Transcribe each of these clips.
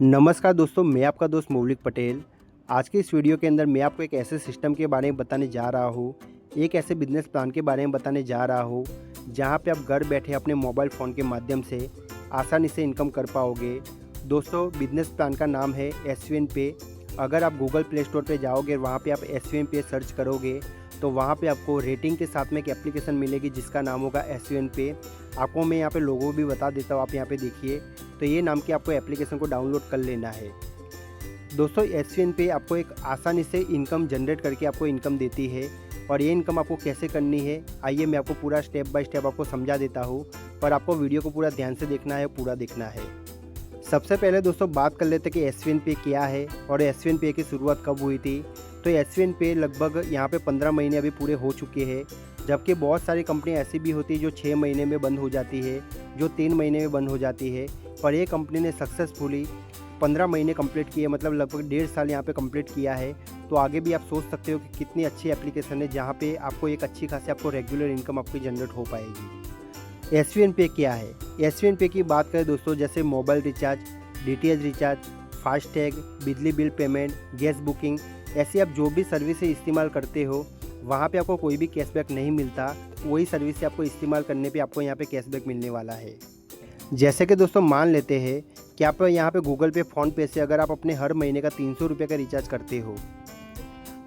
नमस्कार दोस्तों, मैं आपका दोस्त मौलिक पटेल। आज की इस वीडियो के अंदर मैं आपको एक ऐसे सिस्टम के बारे में बताने जा रहा हूँ, एक ऐसे बिजनेस प्लान के बारे में बताने जा रहा हूँ, जहाँ पे आप घर बैठे अपने मोबाइल फ़ोन के माध्यम से आसानी से इनकम कर पाओगे। दोस्तों, बिजनेस प्लान का नाम है एसवीएन पे। अगर आप गूगल प्ले स्टोर पे जाओगे, वहाँ पे आप एसवीएन पे सर्च करोगे तो वहाँ पे आपको रेटिंग के साथ में एक एप्लीकेशन मिलेगी जिसका नाम होगा एसवीएन पे। आपको मैं यहाँ पे लोगो भी बता देता हूँ, आप यहाँ पे देखिए। तो ये नाम के आपको एप्लीकेशन को डाउनलोड कर लेना है। दोस्तों, एसवीएन पे आपको एक आसानी से इनकम जनरेट करके आपको इनकम देती है। और ये इनकम आपको कैसे करनी है, आइए मैं आपको पूरा स्टेप बाय स्टेप आपको समझा देता हूँ। पर आपको वीडियो को पूरा ध्यान से देखना है, पूरा देखना है। सबसे पहले दोस्तों बात कर लेते हैं कि एसवीएन पे क्या है और एसवीएन पे की शुरुआत कब हुई थी। तो एसवीएन पे लगभग यहाँ पे 15 महीने अभी पूरे हो चुके हैं। जबकि बहुत सारी कंपनियाँ ऐसी भी होती है जो 6 महीने में बंद हो जाती है, जो 3 महीने में बंद हो जाती है। पर ये कंपनी ने सक्सेसफुली 15 महीने कंप्लीट किए, मतलब लगभग 1.5 साल यहाँ पे कंप्लीट किया है। तो आगे भी आप सोच सकते हो कि कितनी अच्छी एप्लीकेशन है जहाँ पे आपको एक अच्छी खासी आपको रेगुलर इनकम आपकी जनरेट हो पाएगी। एसवीएन पे क्या है? एसवीएन पे की बात करें दोस्तों, जैसे mobile recharge, DTH recharge, FASTag, बिजली बिल पेमेंट, गैस बुकिंग, ऐसी आप जो भी सर्विसें इस्तेमाल करते हो वहाँ पे आपको कोई भी कैशबैक नहीं मिलता। वही सर्विस आपको इस्तेमाल करने पे आपको यहाँ पे कैशबैक मिलने वाला है। जैसे कि दोस्तों मान लेते हैं कि आप यहाँ पे गूगल पे, फ़ोनपे से अगर आप अपने हर महीने का 300 रुपये का रिचार्ज करते हो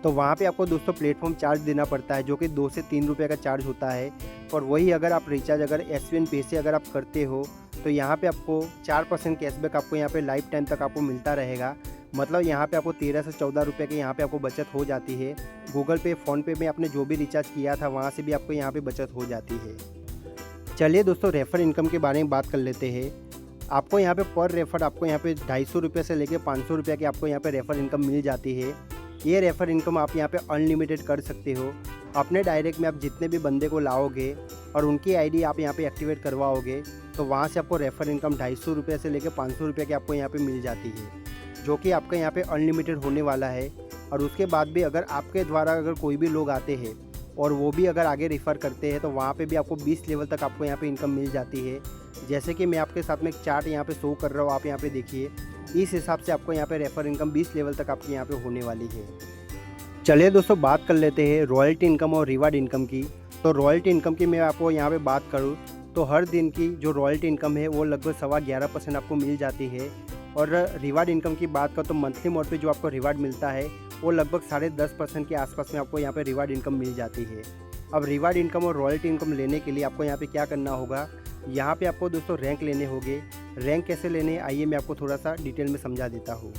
तो वहाँ पे आपको दोस्तों प्लेटफॉर्म चार्ज देना पड़ता है, जो कि 2 से 3 रुपये का चार्ज होता है। और वही अगर आप रिचार्ज अगर एसवीएन पे से अगर आप करते हो तो यहाँ पे आपको 4% कैशबैक आपको यहाँ पे लाइफ टाइम तक आपको मिलता रहेगा। मतलब यहाँ पे आपको 13 से 14 रुपये की यहाँ पे आपको बचत हो जाती है। गूगल पे, फ़ोनपे में आपने जो भी रिचार्ज किया था वहाँ से भी आपको यहाँ पे बचत हो जाती है। चलिए दोस्तों, रेफ़र इनकम के बारे में बात कर लेते हैं। आपको यहाँ पे पर रेफ़र आपको यहाँ पे 250 रुपये से लेकर 500 रुपये की आपको यहाँ पे रेफ़र इनकम मिल जाती है। ये रेफ़र इनकम आप यहाँ पे अनलिमिटेड कर सकते हो। अपने डायरेक्ट में आप जितने भी बंदे को लाओगे और उनकी आईडी आप यहाँ पे एक्टिवेट करवाओगे तो वहाँ से आपको रेफ़र इनकम 250 रुपये से लेकर 500 रुपये की आपको यहाँ पे मिल जाती है, जो कि आपका यहाँ पे अनलिमिटेड होने वाला है। और उसके बाद भी अगर आपके द्वारा अगर कोई भी लोग आते हैं और वो भी अगर आगे रेफ़र करते हैं तो वहाँ पे भी आपको 20 लेवल तक आपको यहाँ पे इनकम मिल जाती है। जैसे कि मैं आपके साथ में एक चार्ट यहाँ पे शो कर रहा हूँ, आप यहाँ पे देखिए। इस हिसाब से आपको यहाँ पे रेफ़र इनकम 20 लेवल तक आपके यहाँ पे होने वाली है। चलिए दोस्तों, बात कर लेते हैं रॉयल्टी इनकम और रिवार्ड इनकम की। तो रॉयल्टी इनकम की मैं आपको यहाँ पे बात करूँ तो हर दिन की जो रॉयल्टी इनकम है वो लगभग 11.25% आपको मिल जाती है। और रिवार्ड इनकम की बात करो तो मंथली मोड पे जो आपको रिवार्ड मिलता है वो लगभग 10.5% के आसपास में आपको यहाँ पे रिवार्ड इनकम मिल जाती है। अब रिवार्ड इनकम और रॉयल्टी इनकम लेने के लिए आपको यहाँ पे क्या करना होगा, यहाँ पे आपको दोस्तों रैंक लेने होंगे। रैंक कैसे लेने, आइए मैं आपको थोड़ा सा डिटेल में समझा देता हूँ।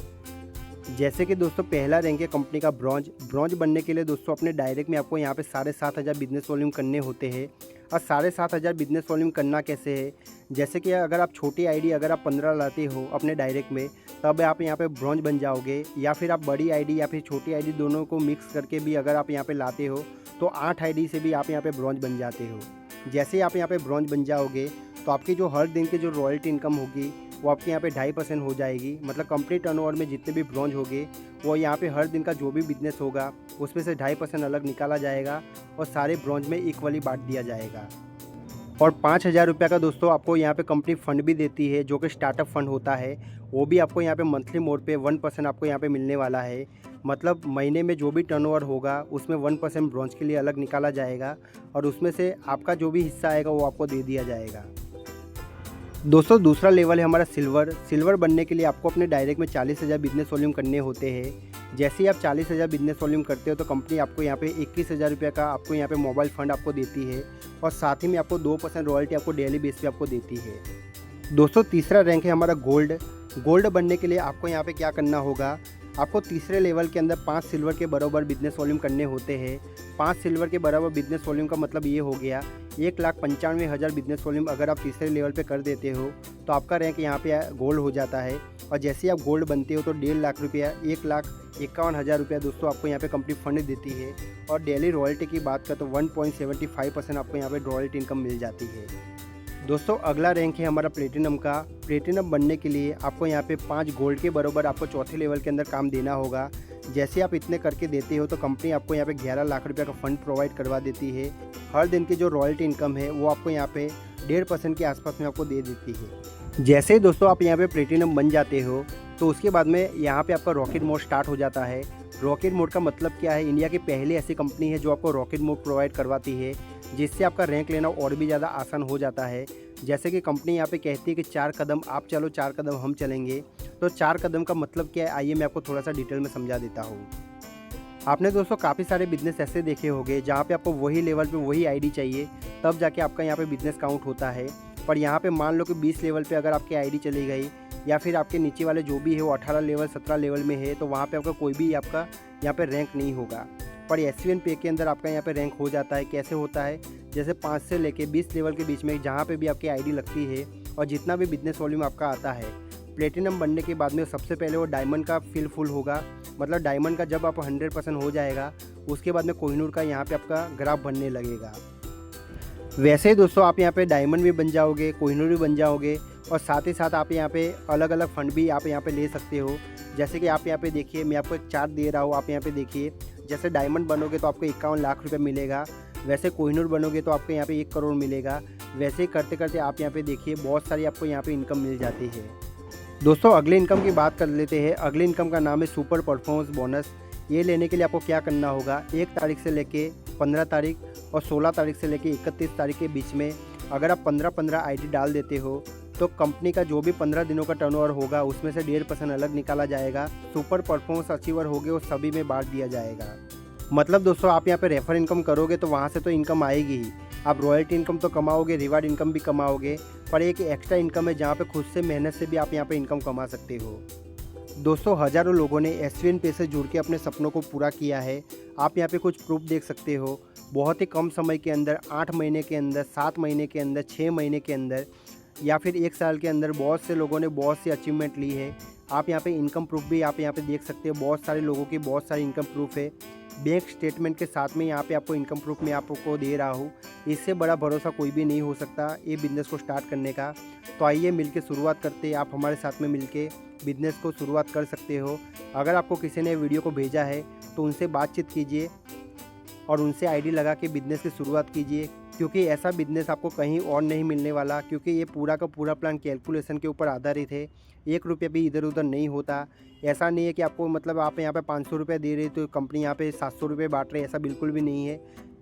जैसे कि दोस्तों पहला रैंक है कंपनी का ब्रॉन्ज। ब्रॉन्ज बनने के लिए दोस्तों अपने डायरेक्ट में आपको यहाँ पे 7,500 बिजनेस वॉल्यूम करने होते हैं। और 7,500 बिजनेस वॉल्यूम करना कैसे है, जैसे कि अगर आप छोटी आईडी अगर आप 15 लाते हो अपने डायरेक्ट में तब आप यहाँ पे ब्रॉन्ज बन जाओगे। या फिर आप बड़ी आईडी या फिर छोटी आईडी दोनों को मिक्स करके भी अगर आप यहाँ पे लाते हो तो 8 आईडी से भी आप यहाँ पे ब्रॉन्ज बन जाते हो। जैसे ही आप यहाँ पे ब्रॉन्ज बन जाओगे तो आपकी जो हर दिन की जो रॉयल्टी इनकम होगी वो आपके यहाँ पे 2.5% हो जाएगी। मतलब कंप्लीट टर्नओवर में जितने भी ब्रॉन्ज होंगे वो यहाँ पे हर दिन का जो भी बिजनेस होगा उसमें से 2.5% अलग निकाला जाएगा और सारे ब्रॉन्ज में इक्वली बांट दिया जाएगा। और 5,000 रुपये का दोस्तों आपको यहाँ पे कंपनी फ़ंड भी देती है, जो कि स्टार्टअप फ़ंड होता है। वो भी आपको यहाँ पे मंथली मोड पे 1% आपको यहाँ पे मिलने वाला है। मतलब महीने में जो भी टर्नओवर होगा उसमें 1% ब्रॉन्ज के लिए अलग निकाला जाएगा और उसमें से आपका जो भी हिस्सा आएगा वो आपको दे दिया जाएगा। दोस्तों दूसरा लेवल है हमारा सिल्वर। सिल्वर बनने के लिए आपको अपने डायरेक्ट में 40,000 बिजनेस वॉल्यूम करने होते हैं। जैसे ही आप 40,000 बिजनेस वॉल्यूम करते हो तो कंपनी आपको यहाँ पे 21,000 रुपये का आपको यहाँ पे मोबाइल फ़ंड आपको देती है और साथ ही में आपको 2% रॉयल्टी आपको डेली बेस पे आपको देती है। दोस्तों तीसरा रैंक है हमारा गोल्ड। गोल्ड बनने के लिए आपको यहाँ पे क्या करना होगा, आपको तीसरे लेवल के अंदर 5 सिल्वर के बराबर बिजनेस वॉल्यूम करने होते हैं। 5 सिल्वर के बराबर बिजनेस वॉल्यूम का मतलब ये हो गया 1,95,000 बिजनेस वॉल्यूम अगर आप तीसरे लेवल पे कर देते हो तो आपका रैंक यहाँ पे गोल्ड हो जाता है। और जैसे ही आप गोल्ड बनते हो तो 1.5 लाख रुपया, 1,51,000 रुपया दोस्तों आपको यहाँ पे कंपनी फंड देती है। और डेली रॉयल्टी की बात करें तो 1.75% आपको यहाँ पे रॉयल्टी इनकम मिल जाती है। दोस्तों अगला रैंक है हमारा प्लेटिनम का। प्लेटिनम बनने के लिए आपको यहाँ पे 5 गोल्ड के बराबर आपको चौथे लेवल के अंदर काम देना होगा। जैसे आप इतने करके देते हो तो कंपनी आपको यहाँ पे 11 लाख रुपये का फंड प्रोवाइड करवा देती है। हर दिन की जो रॉयल्टी इनकम है वो आपको यहाँ पे 1.5% के आसपास में आपको दे देती है। जैसे ही दोस्तों आप यहाँ पे प्लेटिनम बन जाते हो तो उसके बाद में यहाँ पे आपका रॉकेट मोड स्टार्ट हो जाता है। रॉकेट मोड का मतलब क्या है, इंडिया की पहली ऐसी कंपनी है जो आपको रॉकेट मोड प्रोवाइड करवाती है, जिससे आपका रैंक लेना और भी ज़्यादा आसान हो जाता है। जैसे कि कंपनी यहाँ पे कहती है कि 4 कदम आप चलो, 4 कदम हम चलेंगे। तो 4 कदम का मतलब क्या है, आइए मैं आपको थोड़ा सा डिटेल में समझा देता हूँ। आपने दोस्तों काफ़ी सारे बिज़नेस ऐसे देखे होंगे जहाँ पे आपको वही लेवल पे वही आईडी चाहिए, तब जाके आपका यहाँ पे बिज़नेस काउंट होता है। पर यहाँ पे मान लो कि 20 लेवल पे अगर आपकी आईडी चली गई, या फिर आपके नीचे वाले जो भी है वो 18 लेवल 17 लेवल में है, तो वहाँ पे आपका कोई भी आपका यहाँ पे रैंक नहीं होगा। पर एसवीएन पे के अंदर आपका यहाँ पे रैंक हो जाता है। कैसे होता है, जैसे 5 से लेके 20 लेवल के बीच में जहाँ पे भी आपकी आईडी लगती है और जितना भी बिजनेस वॉल्यूम आपका आता है, प्लेटिनम बनने के बाद में सबसे पहले वो डायमंड का फुल होगा। मतलब डायमंड का जब आप 100% हो जाएगा, उसके बाद में कोहिनूर का यहाँ पे आपका ग्राफ बनने लगेगा। वैसे ही दोस्तों आप यहाँ पे डायमंड भी बन जाओगे, कोहिनूर भी बन जाओगे, और साथ ही साथ आप यहाँ पे अलग अलग फंड भी आप यहाँ पे ले सकते हो। जैसे कि आप यहाँ पे देखिए, मैं आपको एक चार्ट दे रहा हूँ, आप यहाँ पे देखिए। जैसे डायमंड बनोगे तो आपको 51 लाख रुपये मिलेगा, वैसे कोहिनूर बनोगे तो आपको यहाँ पे 1 करोड़ मिलेगा। वैसे ही करते करते आप यहाँ पे देखिए बहुत सारी आपको यहाँ पे इनकम मिल जाती है। दोस्तों अगले इनकम की बात कर लेते हैं। अगले इनकम का नाम है सुपर परफॉर्मेंस बोनस। ये लेने के लिए आपको क्या करना होगा, 1 तारीख से लेके 15 तारीख और 16 तारीख से लेके 31 तारीख के बीच में अगर आप 15-15 आईडी डाल देते हो, तो कंपनी का जो भी 15 दिनों का टर्नओवर होगा उसमें से 1.5% अलग निकाला जाएगा। सुपर परफॉर्मेंस अचीवर होंगे वो सभी में बांट दिया जाएगा। मतलब दोस्तों आप यहाँ पे रेफर इनकम करोगे तो वहाँ से तो इनकम आएगी ही, आप रॉयल्टी इनकम तो कमाओगे, रिवार्ड इनकम भी कमाओगे, पर एक एक्स्ट्रा इनकम है जहाँ पे खुद से मेहनत से भी आप यहाँ पे इनकम कमा सकते हो। दोस्तों हज़ारों लोगों ने एसवीएन पे से जुड़ के अपने सपनों को पूरा किया है। आप यहाँ पे कुछ प्रूफ देख सकते हो। बहुत ही कम समय के अंदर, 8 महीने के अंदर, 7 महीने के अंदर, 6 महीने के अंदर, या फिर 1 साल के अंदर बहुत से लोगों ने बहुत सी अचीवमेंट ली है। आप यहाँ पे इनकम प्रूफ भी आप यहाँ पे देख सकते हो। बहुत सारे लोगों की बहुत सारी इनकम प्रूफ है। बैंक स्टेटमेंट के साथ में यहाँ पे आपको इनकम प्रूफ मैं आपको दे रहा हूँ। इससे बड़ा भरोसा कोई भी नहीं हो सकता ये बिज़नेस को स्टार्ट करने का। तो आइए मिलके शुरुआत करते हैं। आप हमारे साथ में मिलके बिज़नेस को शुरुआत कर सकते हो। अगर आपको किसी ने वीडियो को भेजा है तो उनसे बातचीत कीजिए और उनसे आईडी लगा के बिज़नेस की शुरुआत कीजिए, क्योंकि ऐसा बिज़नेस आपको कहीं और नहीं मिलने वाला। क्योंकि ये पूरा का पूरा प्लान कैलकुलेशन के ऊपर आधारित है। 1 रुपया भी इधर उधर नहीं होता। ऐसा नहीं है कि आपको मतलब आप यहाँ पे 500 रुपये दे रहे तो कंपनी यहाँ पे 700 रुपये बांट रही है, ऐसा बिल्कुल भी नहीं है।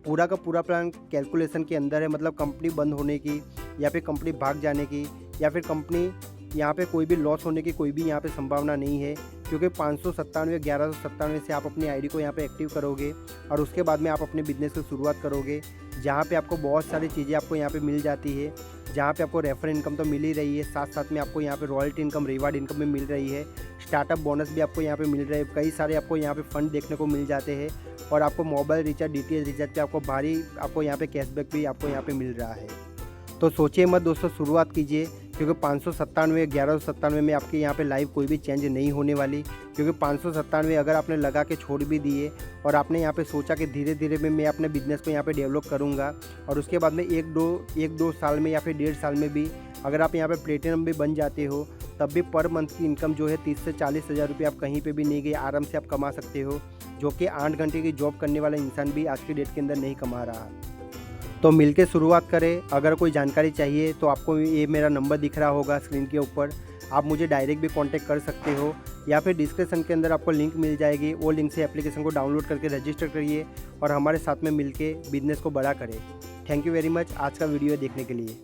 पूरा का पूरा प्लान कैलकुलेशन के अंदर है। मतलब कंपनी बंद होने की, या फिर कंपनी भाग जाने की, या फिर कंपनी यहाँ पे कोई भी लॉस होने की कोई भी यहाँ पे संभावना नहीं है। क्योंकि 1197 से आप अपनी आईडी को यहाँ पे एक्टिव करोगे और उसके बाद में आप अपने बिज़नेस की शुरुआत करोगे, जहाँ पे आपको बहुत सारी चीज़ें आपको यहाँ पे मिल जाती है। जहाँ पे आपको रेफर इनकम तो मिल ही रही है, साथ साथ में आपको यहाँ पे रॉयल्टी इनकम, रिवार्ड इनकम भी मिल रही है, स्टार्टअप बोनस भी आपको यहाँ पे मिल रहे हैं। कई सारे आपको यहाँ पे फंड देखने को मिल जाते हैं, और आपको मोबाइल रिचार्ज, डीटीएच रिचार्ज पे आपको भारी आपको यहाँ पे कैशबैक भी आपको यहाँ पे मिल रहा है। तो सोचिए मत दोस्तों, शुरुआत कीजिए। क्योंकि 1197 में आपके यहाँ पे लाइव कोई भी चेंज नहीं होने वाली। क्योंकि 597 अगर आपने लगा के छोड़ भी दिए और आपने यहाँ पे सोचा कि धीरे धीरे में मैं अपने बिज़नेस को यहाँ पे डेवलप करूँगा, और उसके बाद में एक दो साल में या फिर 1.5 साल में भी अगर आप यहाँ पे प्लेटिनम भी बन जाते हो, तब भी पर मंथ की इनकम जो है 30 से 40 हज़ार रुपये आप कहीं पर भी नहीं गए आराम से आप कमा सकते हो, जो कि 8 घंटे की जॉब करने वाला इंसान भी आज की डेट के अंदर नहीं कमा रहा। तो मिलके शुरुआत करें। अगर कोई जानकारी चाहिए तो आपको ये मेरा नंबर दिख रहा होगा स्क्रीन के ऊपर, आप मुझे डायरेक्ट भी कांटेक्ट कर सकते हो, या फिर डिस्क्रिप्शन के अंदर आपको लिंक मिल जाएगी। वो लिंक से एप्लीकेशन को डाउनलोड करके रजिस्टर करिए और हमारे साथ में मिलके बिज़नेस को बड़ा करें। थैंक यू वेरी मच आज का वीडियो देखने के लिए।